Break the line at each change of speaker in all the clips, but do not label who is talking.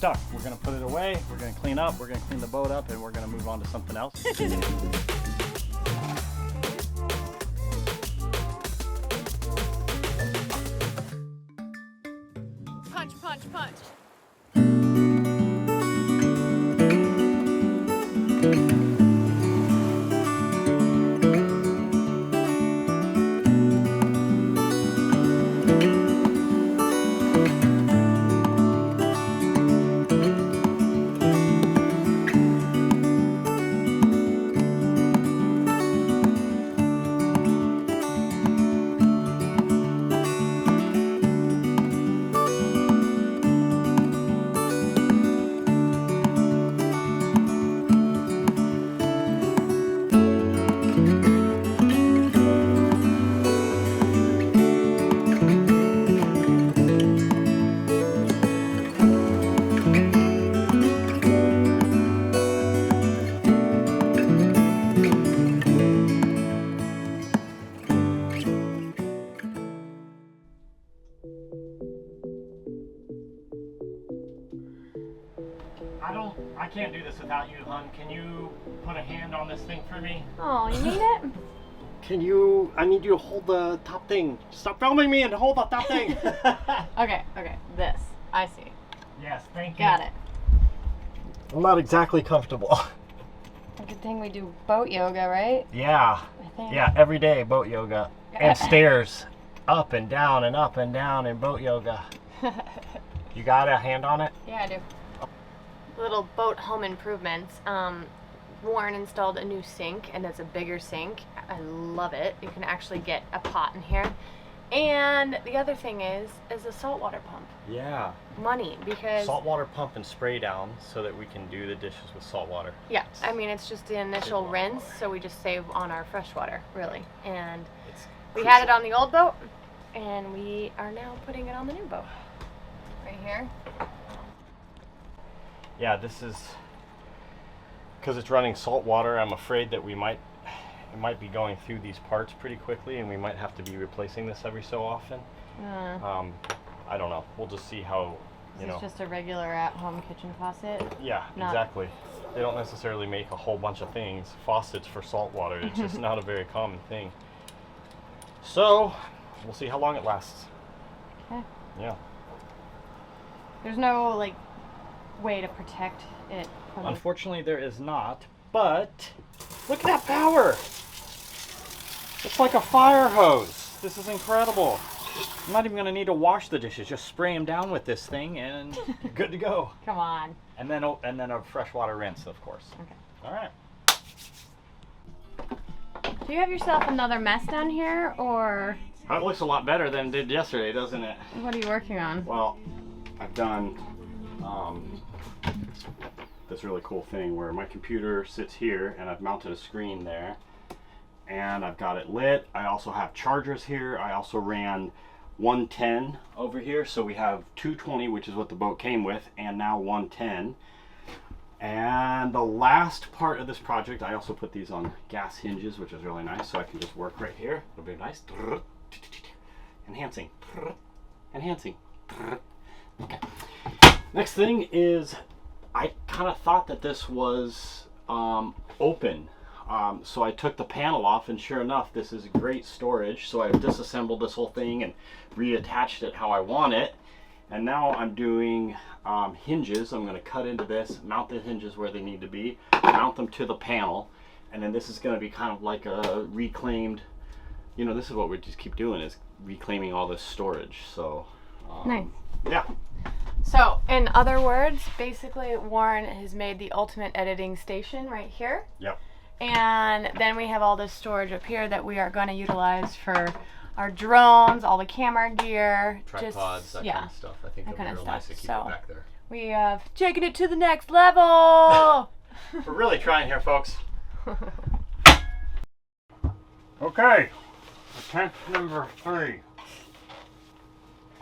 stuck. We're gonna put it away, we're gonna clean up, we're gonna clean the boat up, and we're gonna move on to something else.
Punch, punch, punch.
I can't do this without you, hon. Can you put a hand on this thing for me?
Oh, you need it?
I need you to hold the top thing. Stop filming me and hold the top thing.
Okay, this. I see.
Yes, thank you.
Got it.
I'm not exactly comfortable.
Good thing we do boat yoga, right?
Yeah.
I think.
Yeah, every day boat yoga. And stairs. Up and down and up and down in boat yoga. You got a hand on it?
Yeah, I do. Little boat home improvements. Warren installed a new sink, and it's a bigger sink. I love it. You can actually get a pot in here. And the other thing is a saltwater pump.
Yeah.
Money, because
Saltwater pump and spray down so that we can do the dishes with salt water.
yeah, I mean it's just the initial rinse, so we just save on our fresh water, really. And we had it on the old boat, and we are now putting it on the new boat. Right here.
Yeah, this is because it's running salt water. I'm afraid that it might be going through these parts pretty quickly, and we might have to be replacing this every so often. I don't know. We'll just see how, you know.
It's just a regular at-home kitchen faucet.
Yeah, exactly. They don't necessarily make a whole bunch of things, faucets for salt water. It's just not a very common thing. So, we'll see how long it lasts.
Okay.
Yeah.
There's no, like, way to protect it from
Unfortunately, there is not, but look at that power! It's like a fire hose. This is incredible. I'm not even going to need to wash the dishes. Just spray them down with this thing and you're good to go.
Come on.
And then a freshwater rinse, of course.
Okay.
All right.
Do you have yourself another mess down here, or?
That looks a lot better than it did yesterday, doesn't it?
What are you working on?
Well, I've done this really cool thing where my computer sits here and I've mounted a screen there and I've got it lit. I also have chargers here. I also ran 110 over here, so we have 220, which is what the boat came with, and now 110. And the last part of this project, I also put these on gas hinges, which is really nice, so I can just work right here. It'll be nice. Enhancing. Enhancing. Okay. Next thing is, I kind of thought that this was open. So I took the panel off, and sure enough, this is great storage. So I've disassembled this whole thing and reattached it how I want it. And now I'm doing hinges. I'm going to cut into this, mount the hinges where they need to be, mount them to the panel, and then this is going to be kind of like a reclaimed, you know, this is what we just keep doing, is reclaiming all this storage. So
nice.
Yeah.
So, in other words, basically Warren has made the ultimate editing station right here.
Yep.
And then we have all this storage up here that we are going to utilize for our drones, all the camera gear,
Tripods, that kind of stuff. I think it'll be real nice to keep it back there.
We have taken it to the next level.
We're really trying here, folks. Okay, attempt number 3.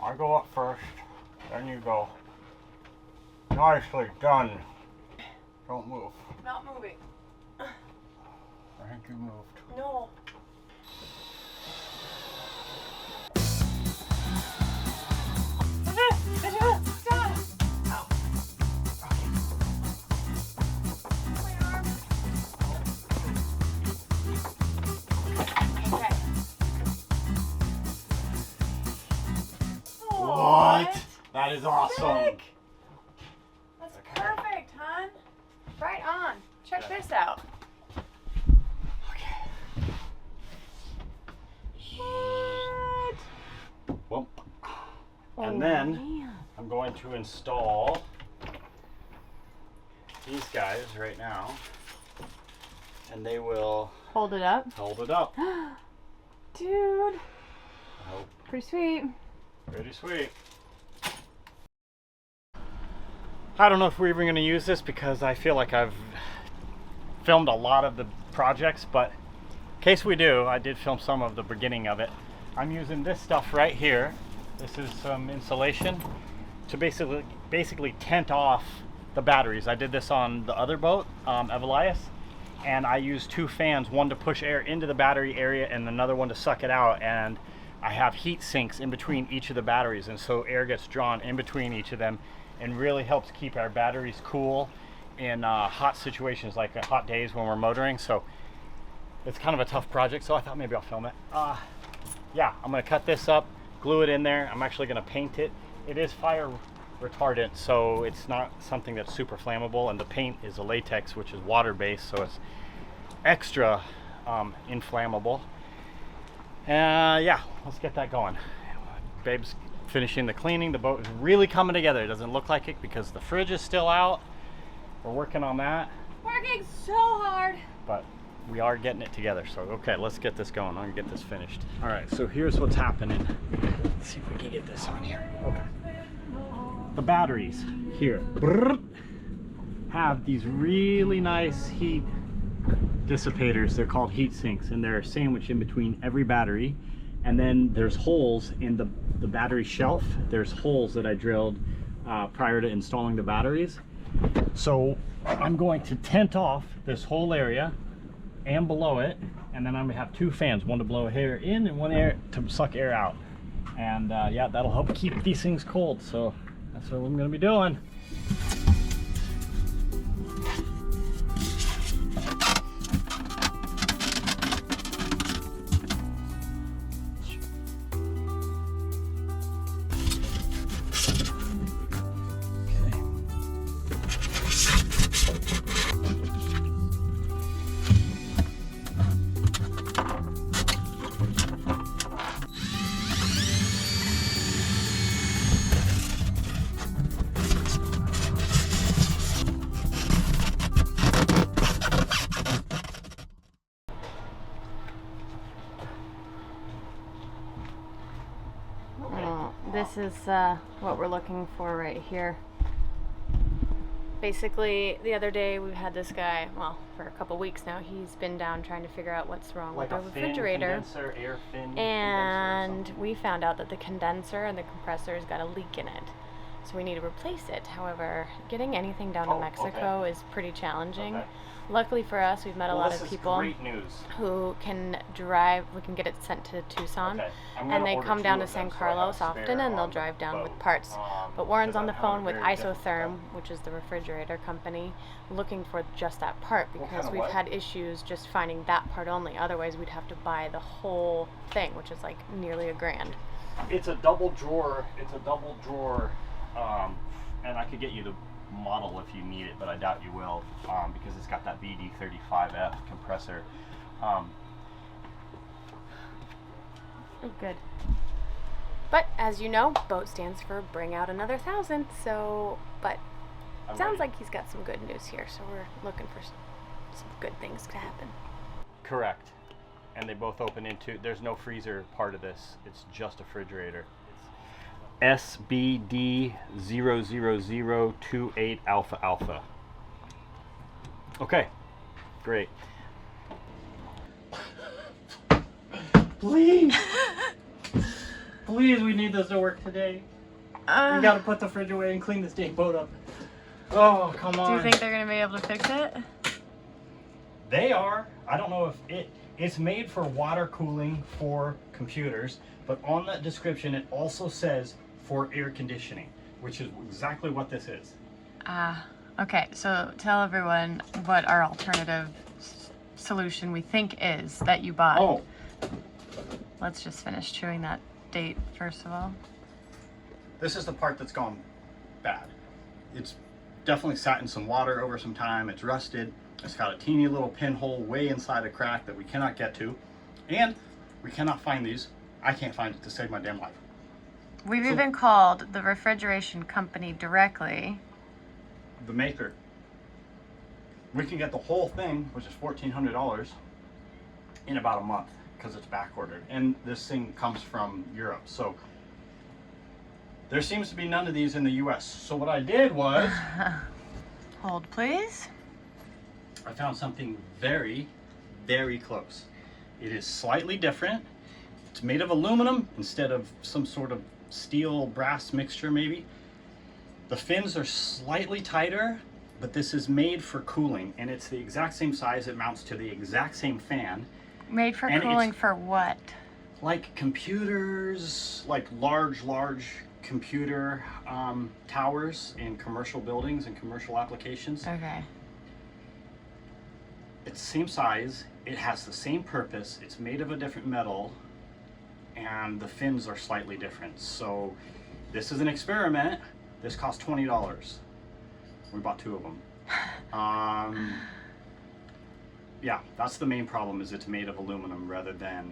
I go up first, then you go. Nicely done. Don't move.
Not moving.
I think you moved.
No.
That is awesome.
Sick. That's perfect, hon. Right on. Check this out.
Okay.
What?
Well,
Oh,
and then
man.
I'm going to install these guys right now, and they will
Hold it up.
hold it up.
Dude.
I hope.
Pretty sweet.
Pretty sweet. I don't know if we're even going to use this because I feel like I've filmed a lot of the projects, but in case we do, I did film some of the beginning of it. I'm using this stuff right here. This is some insulation to basically tent off the batteries. I did this on the other boat, Evelias, and I used 2 fans, one to push air into the battery area and another one to suck it out, and I have heat sinks in between each of the batteries, and so air gets drawn in between each of them and really helps keep our batteries cool in hot situations, like hot days when we're motoring. So it's kind of a tough project, so I thought maybe I'll film it. Yeah, I'm gonna cut this up, glue it in there. I'm actually gonna paint it. It is fire retardant, so it's not something that's super flammable, and the paint is a latex, which is water-based, so it's extra inflammable. Yeah, let's get that going. Babe's finishing the cleaning. The boat is really coming together. It doesn't look like it because the fridge is still out. We're working on that.
Working so hard.
But we are getting it together. So, okay, let's get this going. I'm gonna get this finished. All right, so here's what's happening. Let's see if we can get this on here. Okay. The batteries here have these really nice heat dissipators. They're called heat sinks, and they're sandwiched in between every battery. And then there's holes in the battery shelf. There's holes that I drilled prior to installing the batteries. So I'm going to tent off this whole area and below it, and then I'm gonna have 2 fans, one to blow air in and one air to suck air out. And yeah, that'll help keep these things cold. So that's what I'm gonna be doing.
This is what we're looking for right here. Basically, the other day we've had this guy, well, for a couple weeks now, he's been down trying to figure out what's wrong with our refrigerator.
Air fin
And we found out that the condenser and the compressor's got a leak in it. So we need to replace it. However, getting anything down to Mexico is pretty challenging.
Okay.
Luckily for us, we've met a lot of people
great news.
who can drive. We can get it sent to Tucson,
Okay.
and they come down to San Carlos often, and they'll drive down with parts. But Warren's on the phone with Isotherm, which is the refrigerator company, looking for just that part, because we've had issues just finding that part only. Otherwise, we'd have to buy the whole thing, which is like nearly $1,000.
It's a double drawer. And I could get you the model if you need it, but I doubt you will, because it's got that BD35F compressor.
Oh, good. But as you know, BOAT stands for bring out another 1,000. So, but it sounds like he's got some good news here. So we're looking for some good things to happen.
Correct. And they both open into. There's no freezer part of this. It's just a refrigerator. SBD00028 Alpha Alpha. Okay, great. Please, please, we need this to work today. We gotta put the fridge away and clean this dang boat up. Oh, come on.
Do you think they're gonna be able to fix it?
They are. I don't know if it's made for water cooling for computers, but on that description it also says for air conditioning, which is exactly what this is.
Okay, so tell everyone what our alternative solution we think is that you bought.
Oh,
Let's just finish chewing that date first of all.
this is the part that's gone bad. It's definitely sat in some water over some time. It's rusted. It's got a teeny little pinhole way inside a crack that we cannot get to. And we cannot find these. I can't find it to save my damn life.
We've even called the refrigeration company directly.
The maker. We can get the whole thing, which is $1,400, in about a month because it's back ordered. And this thing comes from Europe. So there seems to be none of these in the US. So what I did was...
Hold, please.
I found something very, very close. It is slightly different. It's made of aluminum instead of some sort of steel brass mixture maybe. The fins are slightly tighter, but this is made for cooling, and it's the exact same size. It mounts to the exact same fan.
Made for cooling for what?
Like computers, like large computer towers in commercial buildings and commercial applications.
Okay.
It's the same size, it has the same purpose, it's made of a different metal, and the fins are slightly different. So this is an experiment. This cost $20. We bought 2 of them. Yeah, that's the main problem, is it's made of aluminum rather than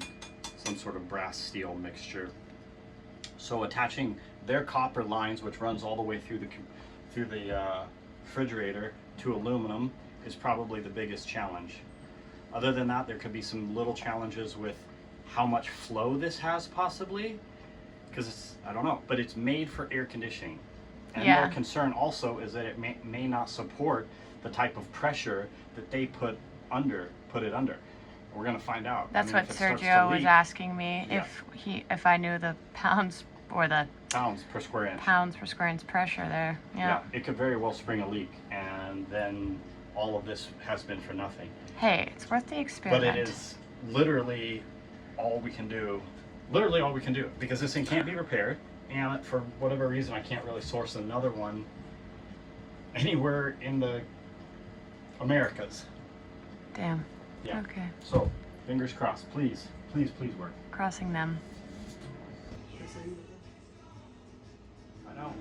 some sort of brass steel mixture. So attaching their copper lines, which runs all the way through the refrigerator, to aluminum is probably the biggest challenge. Other than that, there could be some little challenges with how much flow this has possibly, because it's, I don't know, but it's made for air conditioning. And their concern also is that it may not support the type of pressure that they put it under. We're gonna find out.
That's what Sergio was asking me, if I knew the pounds or the
pounds per square inch.
Pounds per square inch pressure there. Yeah.
It could very well spring a leak, and then all of this has been for nothing.
Hey, it's worth the experiment.
But it is literally all we can do. Literally all we can do, because this thing can't be repaired, and for whatever reason I can't really source another one anywhere in the Americas.
Damn.
Yeah.
Okay.
So, fingers crossed. Please, please, please work.
Crossing them.
I know.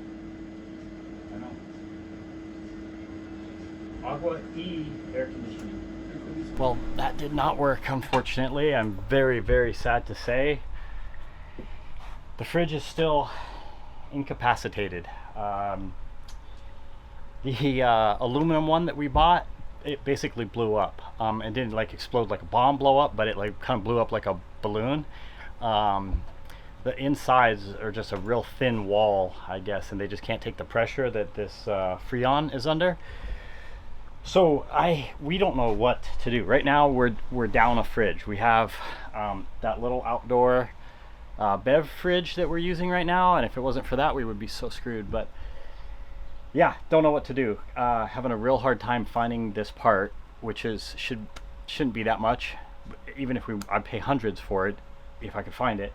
Agua E air conditioning. Well, that did not work, unfortunately. I'm very, very sad to say. The fridge is still incapacitated. The aluminum one that we bought, it basically blew up. It didn't like explode like a bomb blow up, but it like kind of blew up like a balloon. The insides are just a real thin wall, I guess, and they just can't take the pressure that this Freon is under. So we don't know what to do. Right now we're down a fridge. We have that little outdoor bev fridge that we're using right now, and if it wasn't for that we would be so screwed. But yeah, don't know what to do. Having a real hard time finding this part, which is shouldn't be that much. Even if I'd pay hundreds for it if I could find it.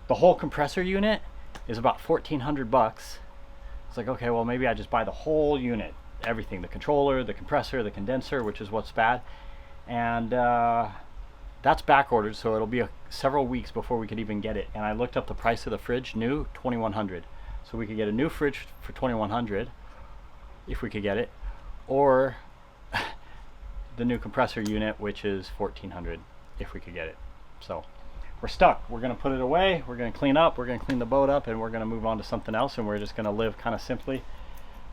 The whole compressor unit is about $1,400. It's like, okay, well maybe I just buy the whole unit, everything, the controller, the compressor, the condenser, which is what's bad, and that's back ordered, so it'll be several weeks before we could even get it. And I looked up the price of the fridge, new, $2,100. So we could get a new fridge for $2,100 if we could get it, or the new compressor unit, which is $1,400 if we could get it. So we're stuck. We're going to put it away, we're going to clean up, we're going to clean the boat up, and we're going to move on to something else, and we're just going to live kind of simply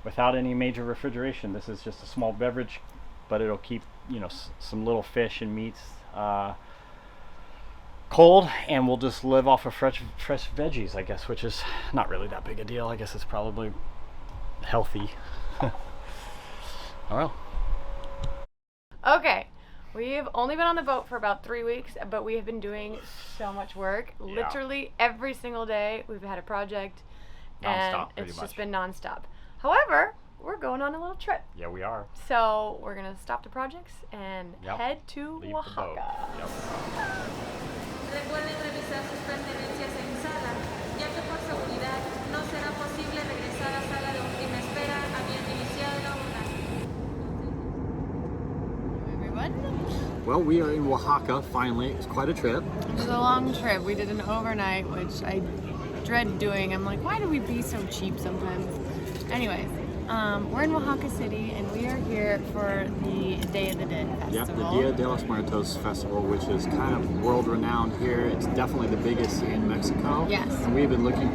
without any major refrigeration. This is just a small beverage, but it'll keep, you know, some little fish and meats cold, and we'll just live off of fresh veggies, I guess, which is not really that big a deal. I guess it's probably healthy. Oh well.
Okay, we've only been on the boat for about 3 weeks, but we have been doing so much work. Yeah. Literally every single day we've had a project, and it's just been nonstop. However, we're going on a little trip.
Yeah, we are.
So we're gonna stop the projects and head to Oaxaca.
Recuerden revisar sus pertenencias en sala, ya que por seguridad no será posible regresar a sala de última espera habiendo iniciado la
Well, we are in Oaxaca finally. It's quite a trip.
It was a long trip. We did an overnight, which I dread doing. I'm like, why do we be so cheap sometimes? Anyways, we're in Oaxaca City, and we are here for the Day of the Dead
Yep,
festival.
the Dia de los Muertos festival, which is kind of world-renowned here. It's definitely the biggest in Mexico.
Yes.
And we've been looking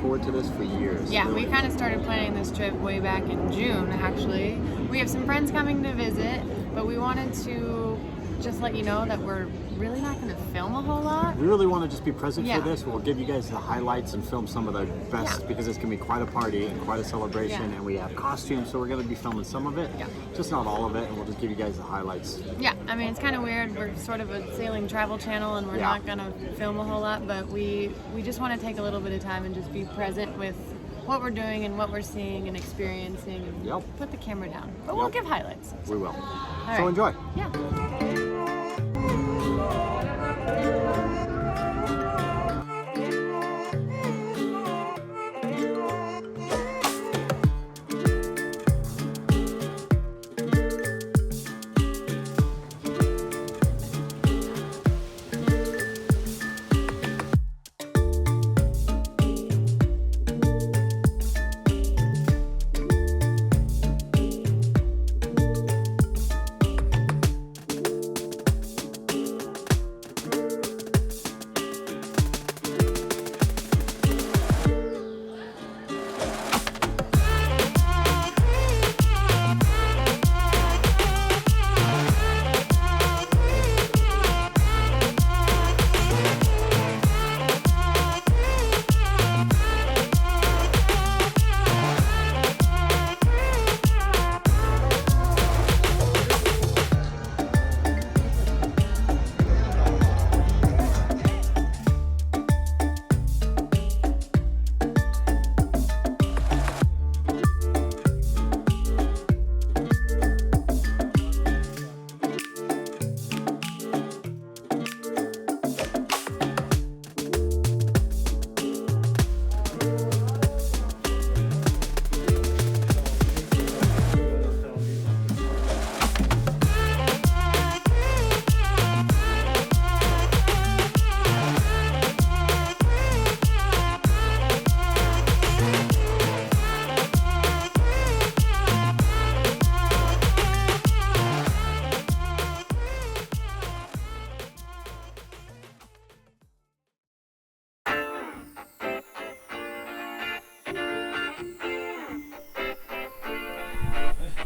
forward to this for years.
Yeah,
really.
we kind of started planning this trip way back in June, actually. We have some friends coming to visit, but we wanted to just let you know that we're really not going to film a whole lot.
We really want to just be present
Yeah.
for this. We'll give you guys the highlights and film some of the best
Yeah.
because it's going to be quite a party and quite a celebration.
Yeah.
And we have costumes, so we're going to be filming some of it,
Yeah.
just not all of it. And we'll just give you guys the highlights.
Yeah, I mean, it's kind of weird. We're sort of a sailing travel channel, and we're
Yeah.
not going to film a whole lot, but we just want to take a little bit of time and just be present with what we're doing and what we're seeing and experiencing, and
Yep.
put the camera down. But we'll
Yep.
give highlights.
We will.
All
So
right.
enjoy.
Yeah.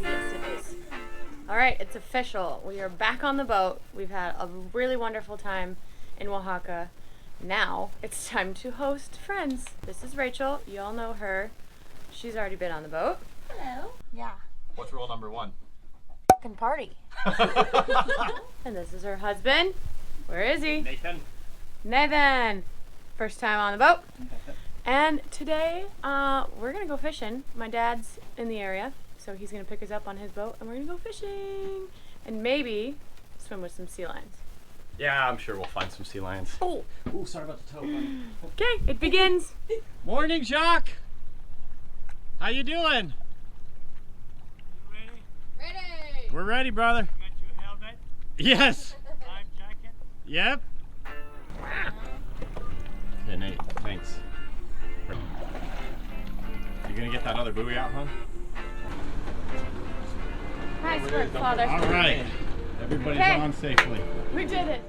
Yes, it is. All right, it's official. We are back on the boat. We've had a really wonderful time in Oaxaca. Now it's time to host friends. This is Rachel. You all know her. She's already been on the boat.
Hello. Yeah.
What's rule number 1?
Fucking party.
And this is her husband. Where is he?
Nathan.
Nathan. First time on the boat. And today, we're gonna go fishing. My dad's in the area, so he's gonna pick us up on his boat, and we're gonna go fishing, and maybe swim with some sea lions.
Yeah, I'm sure we'll find some sea lions.
Oh,
Ooh, sorry about the toe. buddy.
okay, it begins.
Morning, Jacques. How you doing?
Ready.
We're ready, brother.
Got your helmet,
Yes.
life jacket.
Yep. Okay, Nate, thanks. You gonna get that other buoy out, huh?
Nice work, Father.
All right. Everybody's
Okay.
on safely.
We did it.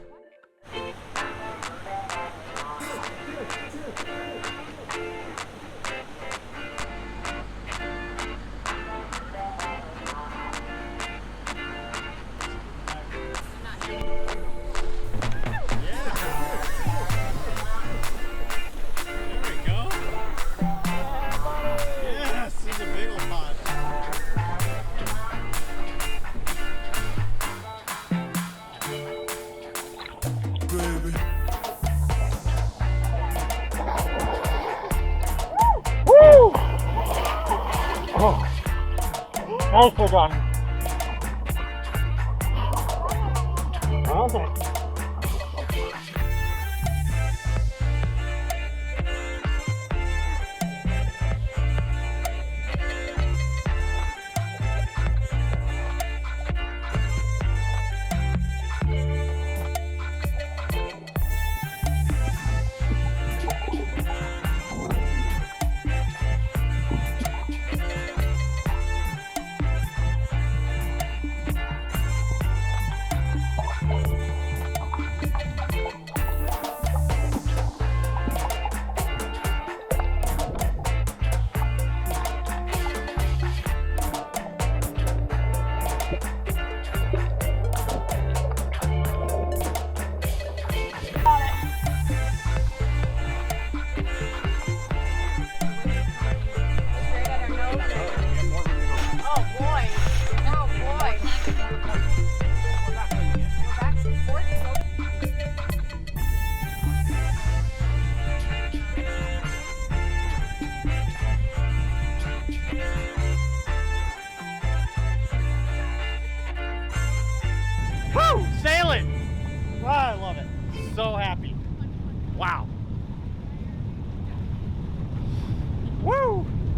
There we go. Yes, this is a big old pot.
Woo! Oh, nicely done. Okay.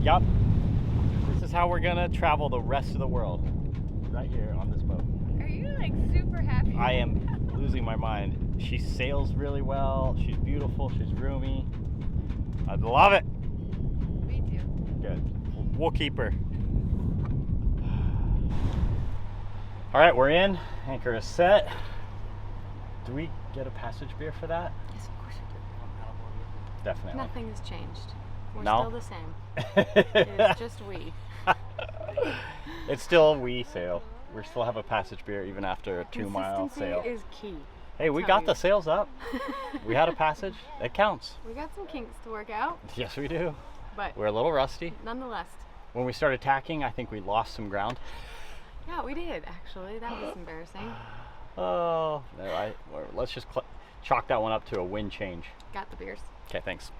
Yup. This is how we're gonna travel the rest of the world. Right here on this boat.
Are you like super happy?
I am losing my mind. She sails really well. She's beautiful. She's roomy. I love it.
Me too.
Good. We'll keep her. All right, we're in. Anchor is set. Do we get a passage beer for that?
Yes, of course we do.
Definitely.
Nothing has changed. We're
No?
still the same. It is just we.
It's still WEsail. We still have a passage beer even after a 2-mile sail.
Consistency is key.
Hey, we
tell
got
you.
the sails up. We had a passage. It counts.
We got some kinks to work out,
Yes, we do.
but
We're a little rusty.
nonetheless.
When we started tacking, I think we lost some ground.
Yeah, we did actually. That was embarrassing.
Oh, no, let's just chalk that one up to a wind change.
Got the beers.
Okay, thanks.